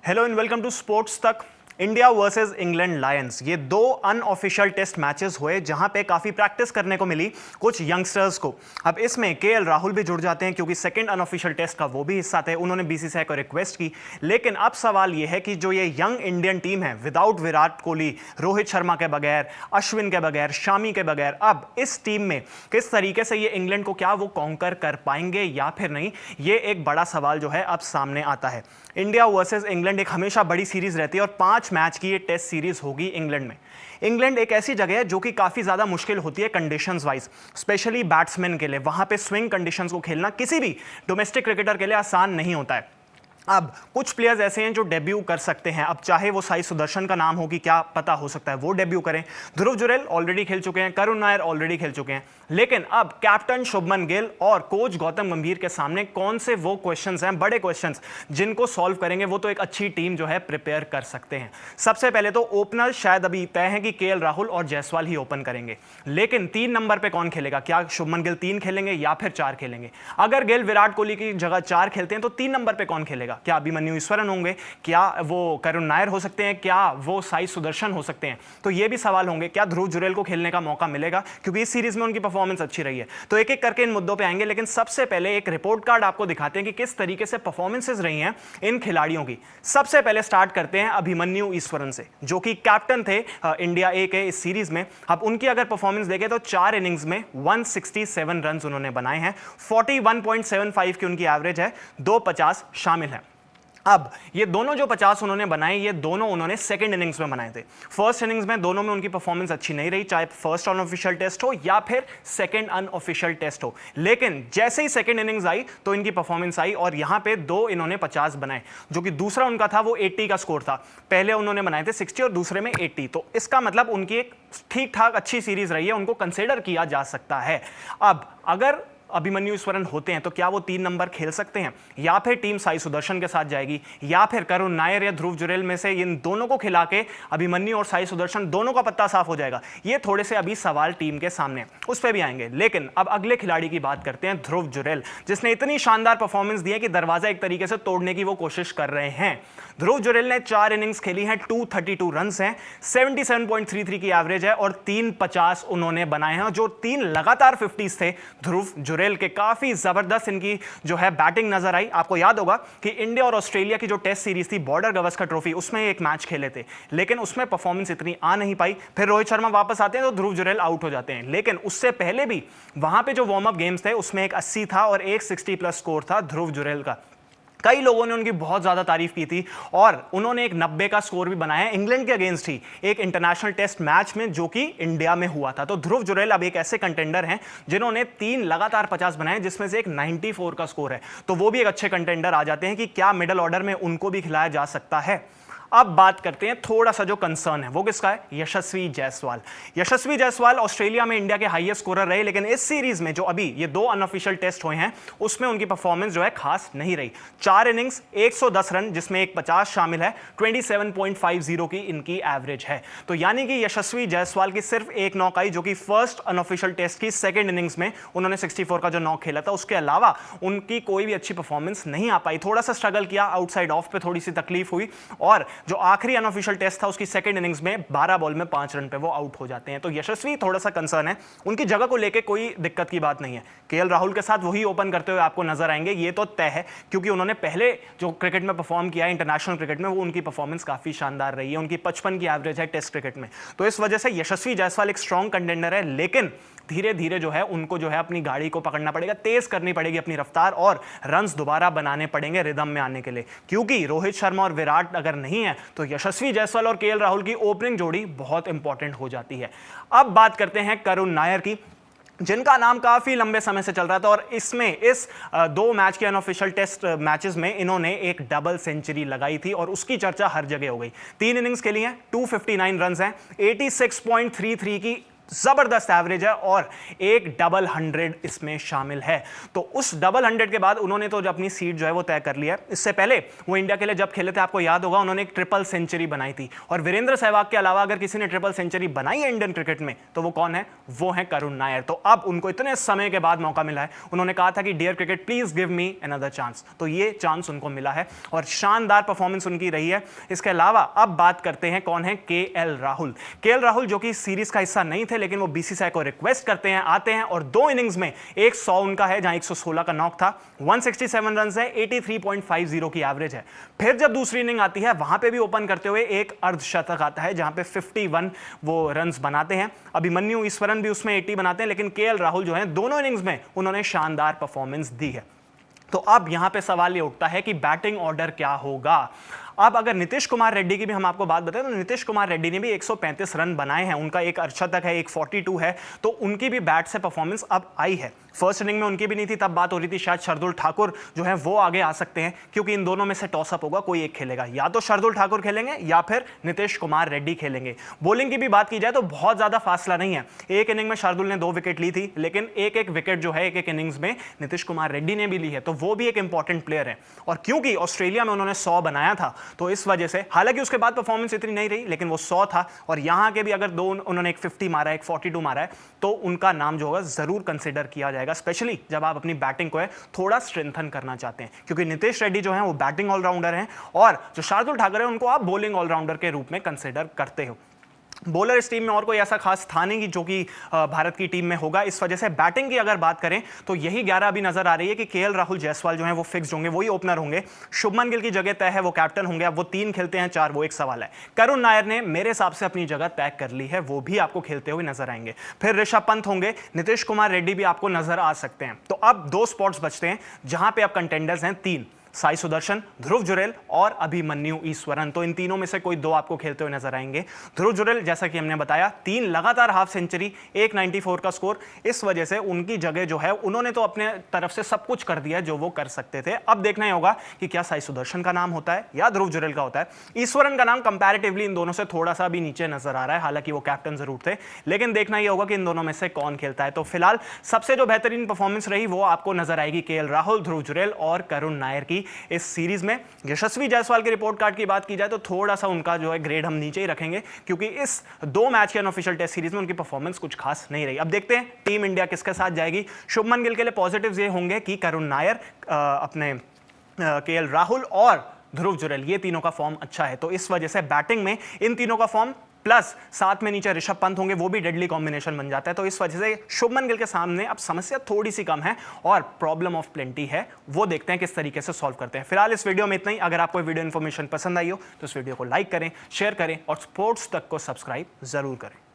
Hello and welcome to sports Tak. India versus England Lions, ये दो unofficial test matches हुए जहां पे काफी प्रैक्टिस करने को मिली कुछ यंगस्टर्स को। अब इसमें केएल राहुल भी जुड़ जाते हैं क्योंकि सेकंड अनऑफिशियल टेस्ट का वो भी हिस्सा थे। उन्होंने बीसीसीआई को रिक्वेस्ट की, लेकिन अब सवाल ये है कि जो ये यंग इंडियन टीम है विदाउट विराट कोहली, रोहित शर्मा के बगैर, अश्विन के बगैर, शामी के बगैर, अब इस टीम में किस तरीके से ये इंग्लैंड को क्या वो कॉन्कर कर पाएंगे या फिर नहीं, ये एक बड़ा सवाल जो है अब सामने आता है। इंडिया वर्सेस इंग्लैंड एक हमेशा बड़ी सीरीज रहती है और 5 मैच की ये टेस्ट सीरीज होगी इंग्लैंड में। इंग्लैंड एक ऐसी जगह है जो कि काफी ज्यादा मुश्किल होती है कंडीशंस वाइज, स्पेशली बैट्समैन के लिए। वहां पे स्विंग कंडीशंस को खेलना किसी भी डोमेस्टिक क्रिकेटर के लिए आसान नहीं होता है। अब कुछ प्लेयर्स ऐसे हैं जो डेब्यू कर सकते हैं, अब चाहे वो साई सुदर्शन का नाम हो कि क्या पता, हो सकता है वो डेब्यू करें। ध्रुव जुरैल ऑलरेडी खेल चुके हैं, करुण नायर ऑलरेडी खेल चुके हैं, लेकिन अब कैप्टन शुभमन गिल और कोच गौतम गंभीर के सामने कौन से वो क्वेश्चंस हैं, बड़े क्वेश्चंस, जिनको सॉल्व करेंगे वो तो एक अच्छी टीम जो है प्रिपेयर कर सकते हैं। सबसे पहले तो ओपनर शायद अभी तय है कि केएल राहुल और जायसवाल ही ओपन करेंगे, लेकिन 3 नंबर पे कौन खेलेगा? क्या शुभमन गिल 3 खेलेंगे या फिर 4 खेलेंगे? अगर गिल विराट कोहली की जगह 4 खेलते हैं तो 3 नंबर पे कौन खेलेगा? क्या अभिमन्यु ईश्वरन होंगे? क्या वो करुण नायर हो सकते हैं? क्या वो साई सुदर्शन हो सकते हैं? तो ये भी सवाल होंगे। क्या ध्रुव जुरैल को खेलने का मौका मिलेगा, क्योंकि इस सीरीज में उनकी परफॉर्मेंस अच्छी रही है? तो एक एक करके इन मुद्दों पे आएंगे, लेकिन सबसे पहले एक रिपोर्ट कार्ड आपको दिखाते हैं कि किस तरीके से परफॉर्मेंसेस रही हैं इन खिलाड़ियों की। सबसे पहले स्टार्ट करते हैं अभिमन्यु ईश्वरन से, जो कि कैप्टन थे इंडिया ए के इस सीरीज में। अब उनकी अगर परफॉर्मेंस देखें तो 4 इनिंग्स में 167 रन उन्होंने बनाए हैं, 41.75 की उनकी एवरेज है, 2 50 शामिल है। अब ये दोनों जो 50 उन्होंने बनाए, ये दोनों उन्होंने सेकंड इनिंग्स में बनाए थे। फर्स्ट इनिंग्स में दोनों में उनकी परफॉर्मेंस अच्छी नहीं रही, चाहे फर्स्ट अनऑफिशियल टेस्ट हो या फिर सेकंड अनऑफिशियल टेस्ट हो। लेकिन जैसे ही सेकंड इनिंग्स आई तो इनकी परफॉर्मेंस आई और यहां पे 2 इन्होंने 50 बनाए, जो कि दूसरा उनका था वो 80 का स्कोर था। पहले उन्होंने बनाए थे 60 और दूसरे में 80, तो इसका मतलब उनकी एक ठीक ठाक अच्छी सीरीज रही है, उनको कंसिडर किया जा सकता है। अब अगर अभिमन्यु ईश्वरन होते हैं तो क्या वो 3 नंबर खेल सकते हैं, या फिर टीम साई सुदर्शन के साथ जाएगी, या फिर करुण नायर या ध्रुव जुरैल में से इन दोनों को खिला के अभिमन्यु और साई सुदर्शन दोनों का पत्ता साफ हो जाएगा? ये थोड़े से अभी सवाल टीम के सामने, उस पर भी आएंगे। लेकिन अब अगले खिलाड़ी की बात करते हैं, ध्रुव जुरैल, जिसने इतनी शानदार परफॉर्मेंस दी है कि दरवाजा एक तरीके से तोड़ने की वो कोशिश कर रहे हैं। ध्रुव जुरैल ने 4 इनिंग्स खेली हैं, 232 रन हैं, 77.33 की एवरेज है और 3 50 उन्होंने बनाए हैं, जो 3 लगातार 50s थे ध्रुव जुरैल के। काफी जबरदस्त इनकी जो है बैटिंग नजर आई। आपको याद होगा कि इंडिया और ऑस्ट्रेलिया की जो टेस्ट सीरीज थी बॉर्डर गवस्कर ट्रॉफी, उसमें एक मैच खेले थे, लेकिन उसमें परफॉर्मेंस इतनी आ नहीं पाई। फिर रोहित शर्मा वापस आते हैं तो ध्रुव जुरैल आउट हो जाते हैं, लेकिन उससे पहले भी वहां पे जो वार्म अप गेम्स थे उसमें एक 80 था और एक 60+ स्कोर था ध्रुव जुरैल का। कई लोगों ने उनकी बहुत ज्यादा तारीफ की थी और उन्होंने एक 90 का स्कोर भी बनाया इंग्लैंड के अगेंस्ट ही एक इंटरनेशनल टेस्ट मैच में, जो कि इंडिया में हुआ था। तो ध्रुव जुरैल अब एक ऐसे कंटेंडर हैं जिन्होंने 3 लगातार 50 बनाए, जिसमें से एक 94 का स्कोर है, तो वो भी एक अच्छे कंटेंडर आ जाते हैं कि क्या मिडिल ऑर्डर में उनको भी खिलाया जा सकता है। अब बात करते हैं थोड़ा सा जो कंसर्न है वो किसका है? यशस्वी जायसवाल। यशस्वी जायसवाल ऑस्ट्रेलिया में इंडिया के हाईएस्ट स्कोरर रहे, लेकिन इस सीरीज में जो अभी ये 2 अनऑफिशियल टेस्ट हुए हैं उसमें उनकी परफॉर्मेंस जो है खास नहीं रही। 4 इनिंग्स 110 रन, जिसमें एक 50 शामिल है, 27.50 की इनकी एवरेज है। तो यानी कि यशस्वी जायसवाल की सिर्फ एक नॉक आई, जो कि फर्स्ट अनऑफिशियल टेस्ट की सेकंड इनिंग्स में उन्होंने 64 का जो नॉक खेला था, उसके अलावा उनकी कोई भी अच्छी परफॉर्मेंस नहीं आ पाई। थोड़ा सा स्ट्रगल किया, आउटसाइड ऑफ पे थोड़ी सी तकलीफ हुई, और जो आखिरी अनऑफिशियल टेस्ट था उसकी सेकंड इनिंग्स में 12 बॉल में 5 रन पे वो आउट हो जाते हैं। तो यशस्वी थोड़ा सा कंसर्न है, उनकी जगह को लेके कोई दिक्कत की बात नहीं है। केएल राहुल के साथ वही ओपन करते हुए आपको नजर आएंगे, ये तो तय है, क्योंकि उन्होंने पहले जो क्रिकेट में परफॉर्म किया है इंटरनेशनल क्रिकेट में, वो उनकी परफॉर्मेंस काफी शानदार रही है। उनकी 55 की एवरेज है टेस्ट क्रिकेट में, तो इस वजह से यशस्वी जायसवाल एक स्ट्रॉन्ग कंटेंडर है। लेकिन धीरे धीरे जो है उनको जो है अपनी गाड़ी को पकड़ना पड़ेगा, तेज करनी पड़ेगी अपनी रफ्तार, और रन्स दोबारा बनाने पड़ेंगे रिदम में आने के लिए, क्योंकि रोहित शर्मा और विराट अगर नहीं है तो यशस्वी जायसवाल और केएल राहुल की ओपनिंग जोड़ी बहुत इंपॉर्टेंट हो जाती है। अब बात करते हैं करुण नायर की, जिनका नाम काफी लंबे समय से चल रहा था, और इसमें इस 2 मैच के अनऑफिशियल टेस्ट मैचेस में इन्होंने एक डबल सेंचुरी लगाई थी और उसकी चर्चा हर जगह हो गई। 3 इनिंग्स के लिए 259 रन हैं, 86.33 की जबरदस्त एवरेज है और एक डबल 100 इसमें शामिल है। तो उस डबल 100 के बाद उन्होंने तो अपनी सीट जो है वो तय कर लिया है। इससे पहले वो इंडिया के लिए जब खेले थे, आपको याद होगा, उन्होंने एक ट्रिपल सेंचुरी बनाई थी। और वीरेंद्र सहवाग के अलावा अगर किसी ने ट्रिपल सेंचुरी बनाई है इंडियन क्रिकेट में तो वो कौन है? वो है करुण नायर। तो अब उनको इतने समय के बाद मौका मिला है। उन्होंने कहा था कि dear cricket please give me another chance, तो ये चांस उनको मिला है और शानदार परफॉर्मेंस उनकी रही है। इसके अलावा अब बात करते हैं कौन है? केएल राहुल। केएल राहुल जो कि सीरीज का हिस्सा नहीं थे, लेकिन वो बीसीसीआई को रिक्वेस्ट करते हैं, आते हैं और 2 इनिंग्स में एक 100 उनका है, जहां 116 का नॉक था, 167 रन है, 83.50 की एवरेज है। फिर जब दूसरी इनिंग आती है, वहां पे भी ओपन करते हुए एक अर्धशतक आता है, जहां पे 51 वो रन्स बनाते हैं। अभिमन्यु ईश्वरन भी उसमें 80 बनाते हैं, लेकिन केएल राहुल जो है दोनों इनिंग्स में उन्होंने शानदार परफॉर्मेंस दी है। तो अब यहां पे सवाल ये उठता है कि बैटिंग ऑर्डर क्या होगा। अब अगर नीतीश कुमार रेड्डी की भी हम आपको बात बताएं तो नीतीश कुमार रेड्डी ने भी 135 रन बनाए हैं, उनका एक अर्धशतक है, एक 42 है, तो उनकी भी बैट से परफॉर्मेंस अब आई है। फर्स्ट इनिंग में उनकी भी नहीं थी, तब बात हो रही थी शायद शार्दुल ठाकुर जो है वो आगे आ सकते हैं, क्योंकि इन दोनों में से टॉसअप होगा, कोई एक खेलेगा, या तो शार्दुल ठाकुर खेलेंगे या फिर नीतीश कुमार रेड्डी खेलेंगे। बॉलिंग की भी बात की जाए तो बहुत ज्यादा फासला नहीं है। एक इनिंग में शार्दुल ने 2 विकेट ली थी, लेकिन एक एक विकेट जो है एक एक इनिंग्स में नीतीश कुमार रेड्डी ने भी ली है, तो वो भी एक इंपॉर्टेंट प्लेयर है। और क्योंकि ऑस्ट्रेलिया में उन्होंने 100 बनाया था, तो इस वजह से, हालांकि उसके बाद परफॉर्मेंस इतनी नहीं रही, लेकिन वो 100 था, और यहां के भी अगर 2 उन्होंने एक 50 मारा है, एक 42 मारा है, तो उनका नाम जो होगा जरूर कंसीडर किया जाएगा, स्पेशली जब आप अपनी बैटिंग को है थोड़ा स्ट्रेंथन करना चाहते हैं, क्योंकि नीतीश रेड्डी जो है वो बैटिंग ऑलराउंडर हैं और जो शार्दुल ठाकुर है उनको आप बॉलिंग ऑलराउंडर के रूप में कंसीडर करते हो। बॉलर इस टीम में और कोई ऐसा खास था नहीं जो कि भारत की टीम में होगा, इस वजह से बैटिंग की अगर बात करें तो यही 11 अभी नजर आ रही है कि केएल राहुल जायसवाल जो है वो फिक्स होंगे, वही ओपनर होंगे। शुभमन गिल की जगह तय है, वो कैप्टन होंगे। अब वो 3 खेलते हैं 4, वो एक सवाल है। करुण नायर ने मेरे हिसाब से अपनी जगह तय कर ली है, वो भी आपको खेलते हुए नजर आएंगे। फिर ऋषभ पंत होंगे, नीतीश कुमार रेड्डी भी आपको नजर आ सकते हैं। तो अब 2 स्पॉट्स बचते हैं जहां पे अब कंटेंडर्स हैं 3, साई सुदर्शन, ध्रुव जुरेल और अभिमन्यु ईश्वरन। तो इन तीनों में से कोई 2 आपको खेलते हुए नजर आएंगे। ध्रुव जुरेल जैसा कि हमने बताया 3 लगातार हाफ सेंचुरी, 194 का स्कोर, इस वजह से उनकी जगह जो है उन्होंने तो अपने तरफ से सब कुछ कर दिया जो वो कर सकते थे। अब देखना ही होगा कि क्या साई सुदर्शन का नाम होता है या ध्रुव जुरेल का होता है। ईश्वरन का नाम कंपैरेटिवली इन दोनों से थोड़ा सा भी नीचे नजर आ रहा है, हालांकि वो कैप्टन जरूर थे, लेकिन देखना ही होगा कि इन दोनों में से कौन खेलता है। तो फिलहाल सबसे जो बेहतरीन परफॉर्मेंस रही वो आपको नजर आएगी केएल राहुल, ध्रुव जुरेल और करुण नायर की इस सीरीज में। यशस्वी जायसवाल के रिपोर्ट कार्ड की बात की जाए तो थोड़ा सा उनका जो है ग्रेड हम नीचे ही रखेंगे, क्योंकि इस 2 मैच के अनऑफिशियल टेस्ट सीरीज में उनकी परफॉर्मेंस कुछ खास नहीं रही। अब देखते हैं टीम इंडिया किसके साथ जाएगी। शुभमन गिल के लिए पॉजिटिव्स ये होंगे कि करुण नायर, अपने केएल राहुल और ध्रुव जुरेल, ये तीनों का फॉर्म अच्छा है, तो इस वजह से बैटिंग में इन तीनों का फॉर्म प्लस साथ में नीचे ऋषभ पंत होंगे, वो भी डेडली कॉम्बिनेशन बन जाता है। तो इस वजह से शुभमन गिल के सामने अब समस्या थोड़ी सी कम है और प्रॉब्लम ऑफ प्लेंटी है, वो देखते हैं किस तरीके से सॉल्व करते हैं। फिलहाल इस वीडियो में इतना ही। अगर आपको वीडियो इन्फॉर्मेशन पसंद आई हो तो इस वीडियो को लाइक करें, शेयर करें और स्पोर्ट्स तक को सब्सक्राइब जरूर करें।